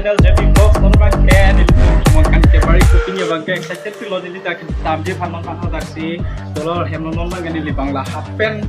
channel Javi Vlogs non bang ke ni makan ke bari cooking ya bang ke excited feel lo tak tam je phanon phan dak si tolor hem non bang ni li bangla happen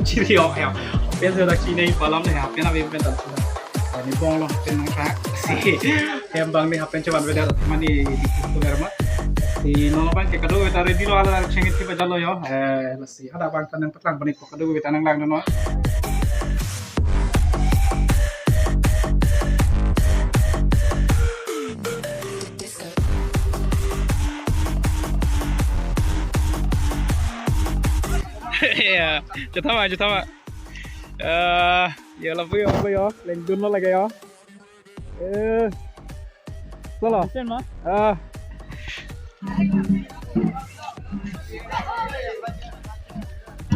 chiri yo ya happen je dak si nei palam ne happen ave pen tak ni bong lo happen ka si hem bang ni happen coba beda mani di berma si non bang ke kado ta ready lo ala sengit ki bajalo yo si ada bang tanang petlang bani ko kado beta nang lang no ya, cutama. Ya lapu yo, lengdun lo lagi yo. Solo.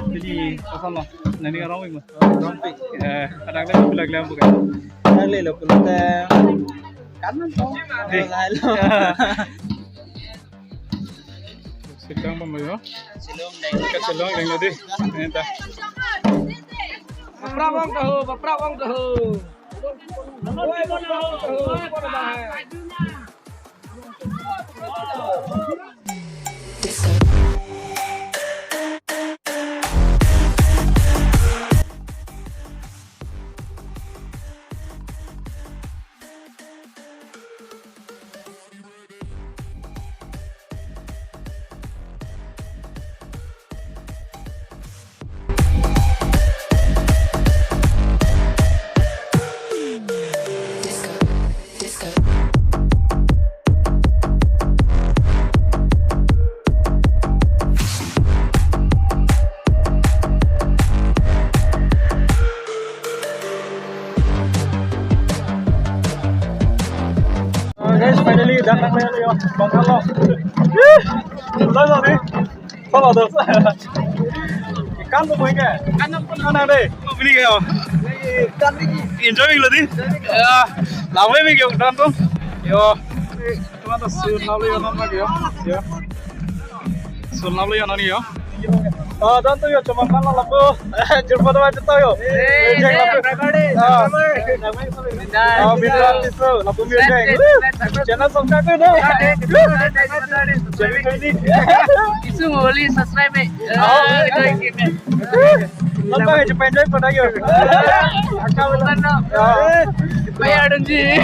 Jadi apa lo? Nanti orang wing Rompik. Kadang-kadang bilang bukan. Kali lo pulang kanan toh. Sedang apa yo? Silom Kecelong yang tadi. Entah. Bapak tahu. Guys, finally datang lagi yo, Bang Carlo. Lalu ni, follow terus. Ikan tu boleh ke? Ikan pun mana deh? Kau beli ke yo? Ikan lagi. Enjoying lagi. Lama ni kau dan tu. Yo, cuma tu sun lalu yo non lagi yo. Yo, sun lalu yo nani yo. Dan tu yo cuma mana lalu. Jumpa tu macam tu yo. Video itu lalu music. Channel subscribe deh. Jadi Isu ngoli subscribe Nampak aja pendek pada yo. Bayar dunji.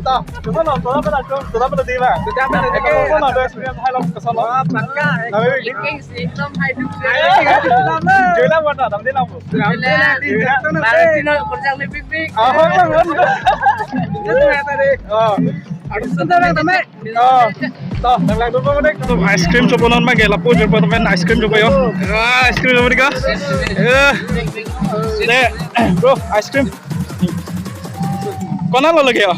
Tak, cuma nonton apa nak? Sudah pada tiba. Kau nak ada experience hai long kesana. Linking sistem hidup. Jualan mana? Dalam dia lampu. Valentino kerja lebih big. Toh, nang dulu mana? Tu ice cream coba non mage lapu coba temen ice cream coba yo. Ice cream coba dika. Bro, ice cream. Konan lo lagi ya?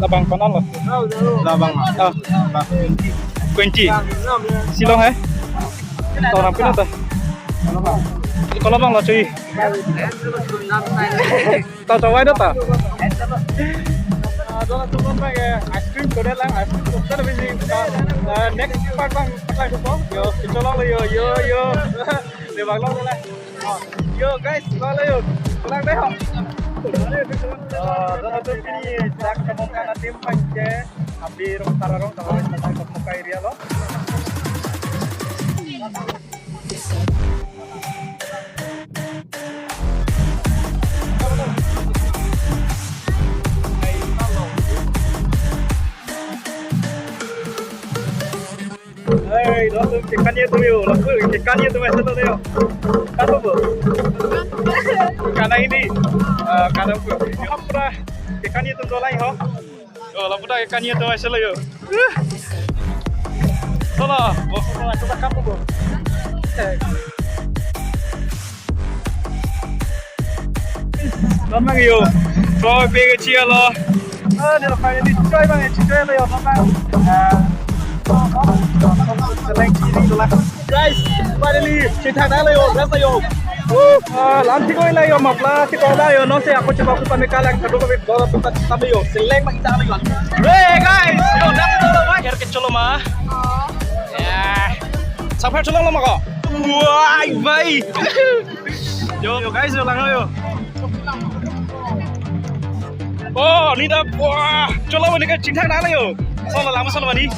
Labang konan lo. Labang. Kunci. Silong orang pina ta. Kalau bang lo cuy. Tahu coba itu ta? Doon tu pun pakai ice cream korea lang ice cream korea tapi sih next part bang pakai itu yo colong lo yo di bang lo lah yo guys lo yo pulang deh doon tu ini jak kemungkinan nanti panjang hampir tararong kalau kita ke area lo Hey, đó tôi ikannya tu yo, lapu ikannya tu macam tu yo. Kata apa? Karena ini, karena apa? Ikannya tu dolai ho. Oh, lapu dah ikannya tu macam yo. Salah, bos salah kita kamu bo. Nampak yo, flow big cia lo. Dia finally try bang, try lo yo, nampak. Guys, finally kita dah layo, dah layo. Lanti ko layo, mapla si ko layo, no se ako coba aku panikalang kado ko bit bola putat tabi yo, seleng makita layo. Hey guys, yo dah tu mah, her kecolo mah. Ya, sampai colong lo mako. Wah, bye. Yo guys, yo lang yo. Oh, ni dah wah. Coba ni kan cinta nak lah yo. Soal lama soal ni.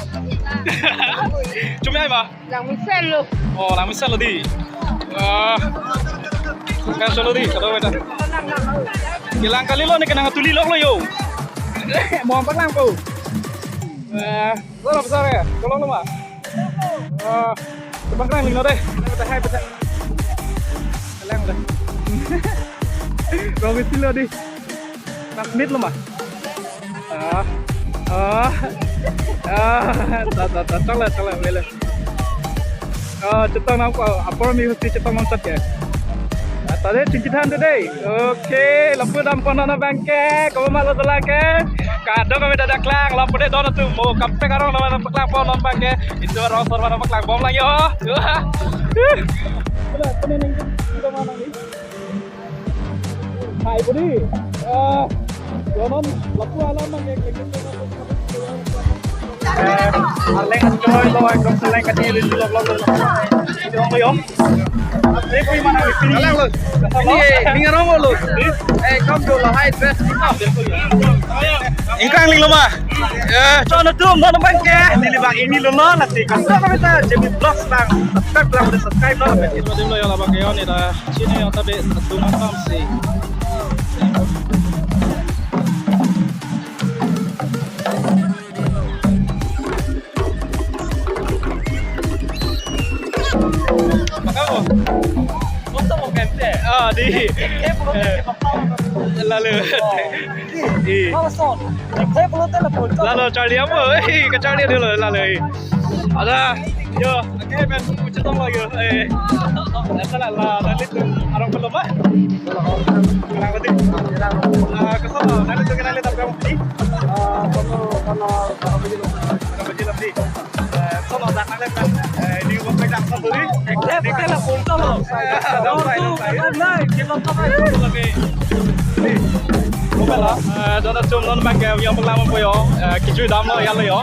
Cuma ai ba? Lang misal lo. Oh, lama soal di. Wah. Kan soal di. Kalau beta. Hilang kali lo ni kena ngatuli lo yo. Mau apa lang ko? Lo besar ya? Tolong lo mah. Tebang kerang lo deh. Beta hai beta. Lang dah. Kau mesti lo di. Nak menit lo mah. Salah, boleh. Cepat nak apa mi mesti cepat mangsat ya. Tadi cincitan tu deh. Okey, lampu dampon nana bangke, kau malu tu lagi. Kadang kami dah klang, lampu deh dona tu mau kape karong nama klang pon nana bangke. Itu orang sorban nama klang bom lagi yo. Kita mana ni? Hai budi. Jonon lampu alam bangke. Aleng enjoy lo ekdom seleng kati rin lo Dong lo yom. Ni pun mana ni? Aleng lo. Ni ngarong lo. Kom do lo hai dress ni tau. Ingkang ling lo mah. Cono tu mo naman ke. Dili bang ini lo no nanti. Kasi kami ta Jimmy Vlogs bang. Subscribe lo. Dim lo yo la bang yo ni dah. Sini yo tabe tu mam si. Di lalu lalu cari apa? Cari dulu lalu. Ada yo, oke men pucetong lagi. Salah lah, nanti tu orang belum mah. Orang berarti. Kesana, nanti tu kena lihat apa kamu ni? Kalau baju lebih. Sono dah nak lihat. Ini buat macam apa ni? Kita nak pulsa lo. Donald Trump non bangke yang pengalaman po yo. Kicu dam lo yang lo yo.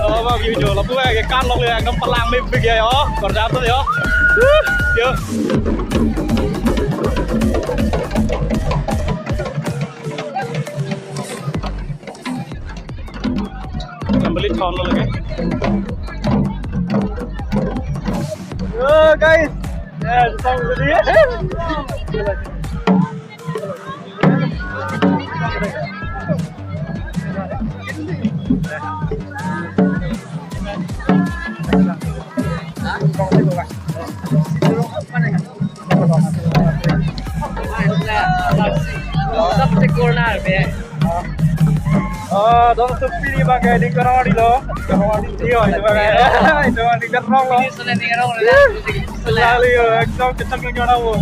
Oh, bang video lo po cái can lo le ngam pelang mi big yo. Kerja tu yo. Yo. Beli tahun lo lagi. Guys, sampai sini. Sampai corner be. Dong supiri bagai di Karawadi lo. Karawadi dia itu bagai. Itu di Karawang lo. Sudah ni orang lah. Selalu yo, ekdom kencang jodoh wo.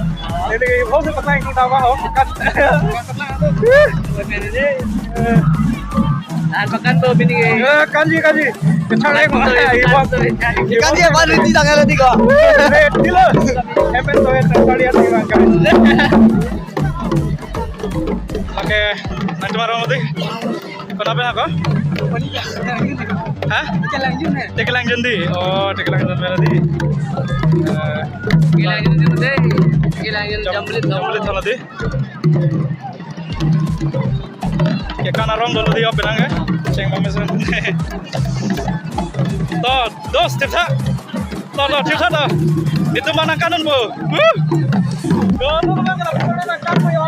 Ini kau sih petang kita apa? Kan. Pakan tu bini. Kanji. Kencang lagi mana? Kanji apa ni tidak ada tiga. Dilo. Hemen tu yang terkali ada di bangkai. Oke, nanti marah nanti. Kenapa aku? Hah? Tekelang jundi. Oh, tekelang jundi berarti. Gilang jundi deh. Gilang jundi jambulit sana di. Ya kan arong dulu dia benang ya. Ceng mamesan. Toh, dos tipsa. Toh, tipsa toh. Itu mana kanan bu? Kanan kan kalau kanan bu ya.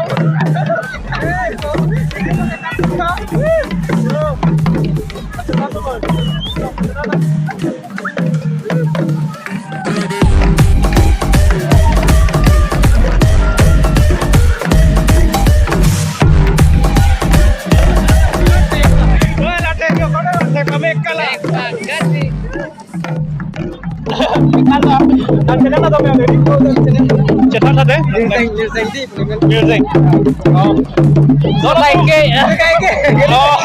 Cetan ada? Music. Oh. Don't like it. Oh.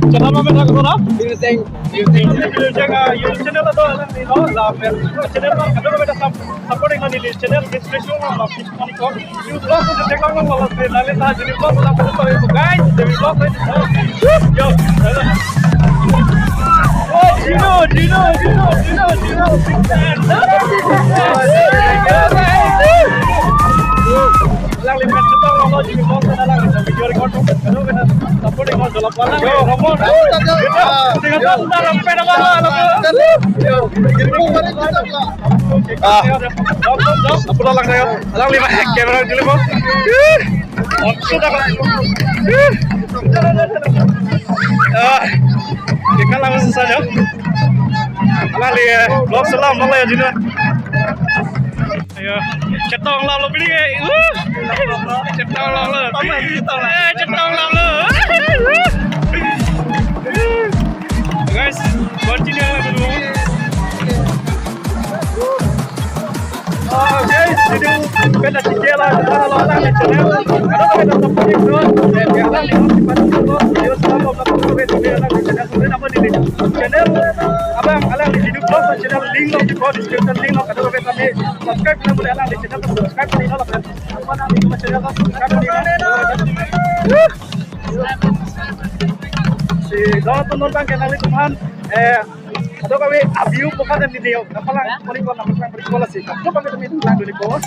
Cetan apa benda kau nak? Music. Channel itu ni lo, laper. Channel tu kadang benda supporting ni di channel description lo, lapis ni kau. You vlog tu cekang lo, lalu dah jadi vlog tu laper tu guys, jadi vlog tu. Yo. Oh, Gino. alang lipat kita ngomong jadi mau kita alang lipat video record tuh kalau kita support dengan dalam alang yo ngomong dengan kita rampe nama apa alang saya alang lipat kamera dulu mau maksud apa kita langsung saja alang lihat vlog selam malah ya jina ayo cetong lah lo beli cetong lah lo cetong lah lo guys continue lah dulu guys jadi kita tinggal lah kalau orang di channel kalau kita support itu biarlah lima video selama 40 video di channel sudah apa di channel abang alang di hidup vlog channel link di bawah description link kalau kita kami subscribe kita boleh alang di channel subscribe di bawah apa nama di channel subscribe di bawah si kalau tonton channel itu kan atau kami abiu bukan dan video apalang paling kau nak bersekolah sih coba kita minum lagu di bawah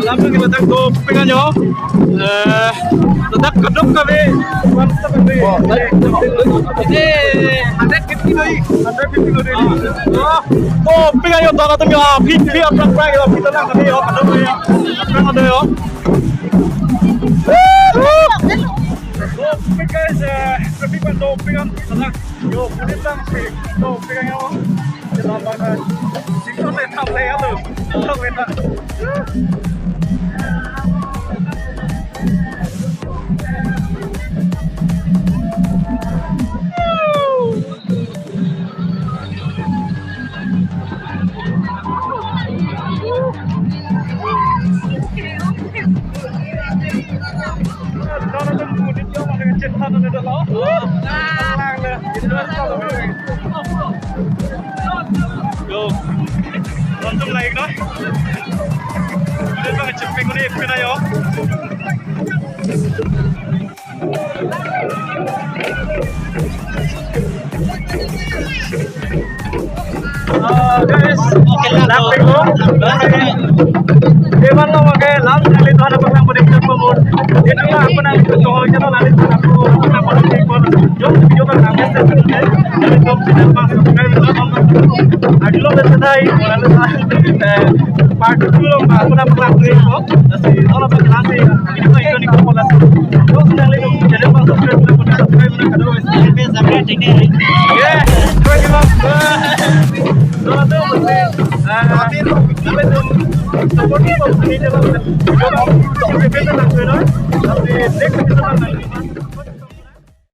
Langsung kita tangkap penganyo. Tetap kedok kami. Mantap kami. Ini 150 doi. 150 doi. Oh, penganyo tanah tu ya. Pi apa perang ya? Kita nak kami yo. Kedok ya. Perang ada yo. So, guys, pengan do pengan. Yo, punin lang si. No, pegang ako. Kita baka. Singko na tamlay alo. Alo, wait na. Go. Langsung naik dah. Udah banget cepeng ini pina yo. Guys, lamping lo. Ewan lo pakai lamp kali itu ada pasang prediktor pemur. Ini lah aku nanti betul channel nanti aku apa nanti ikut jom video kan namanya sebenarnya dari top channel pas subscribe lo aglo betul lalu part 2 lo aku dapat lagu itu nasi kalau pakai nasi ini tuh ikon ikon pola jom channel itu channel pas subscribe lo kadang ini sampai teknik ya terima kasih Selamat support support ini jalan. Kalau kita benar-benar, tapi next kita